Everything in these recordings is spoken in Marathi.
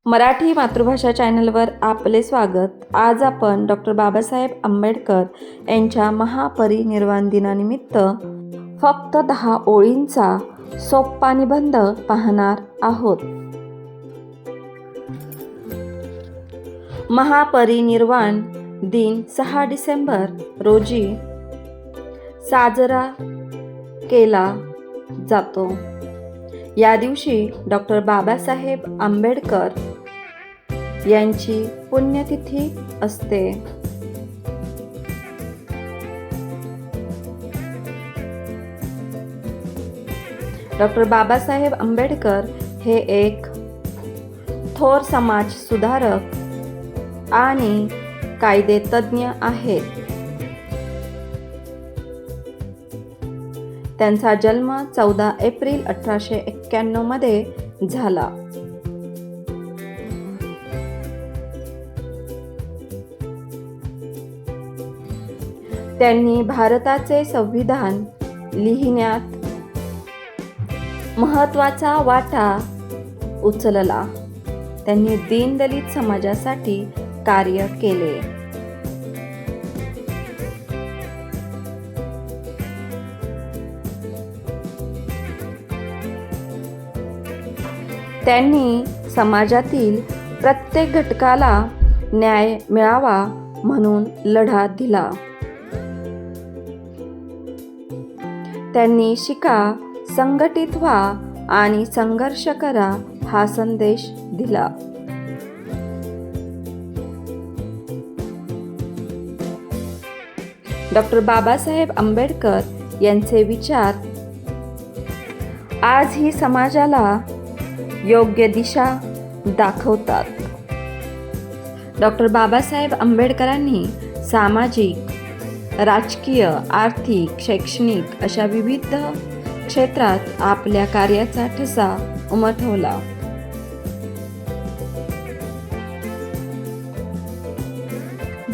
मराठी मातृभाषा चॅनलवर आपले स्वागत। आज आपण डॉक्टर बाबासाहेब आंबेडकर यांच्या महापरिनिर्वाण दिनानिमित्त फक्त 10 ओळींचा सोपा निबंध पाहणार आहोत। महापरिनिर्वाण दिन 6 डिसेंबर रोजी साजरा केला जातो। या दिवशी डॉक्टर बाबासाहेब आंबेडकर यांची पुण्यतिथी असते। डॉक्टर बाबासाहेब आंबेडकर हे एक थोर समाज सुधारक आणि कायदेतज्ञ आहेत। त्यांचा जन्म 14 एप्रिल 1891 मध्ये झाला। त्यांनी भारताचे संविधान लिहिण्यात महत्त्वाचा वाटा उचलला। त्यांनी दीनदलित समाजासाठी कार्य केले। त्यांनी समाजातील प्रत्येक घटकाला न्याय मिळावा म्हणून लढा दिला। त्यांनी शिका, संघटित व्हा आणि संघर्ष करा हा संदेश दिला। डॉक्टर बाबासाहेब आंबेडकर यांचे विचार आजही समाजाला योग्य दिशा दाखवतात। डॉक्टर बाबासाहेब आंबेडकरांनी सामाजिक, राजकीय, आर्थिक, शैक्षणिक अशा विविध क्षेत्रात आपल्या कार्याचा ठसा उमटवला।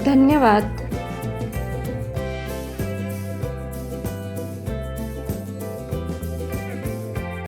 धन्यवाद।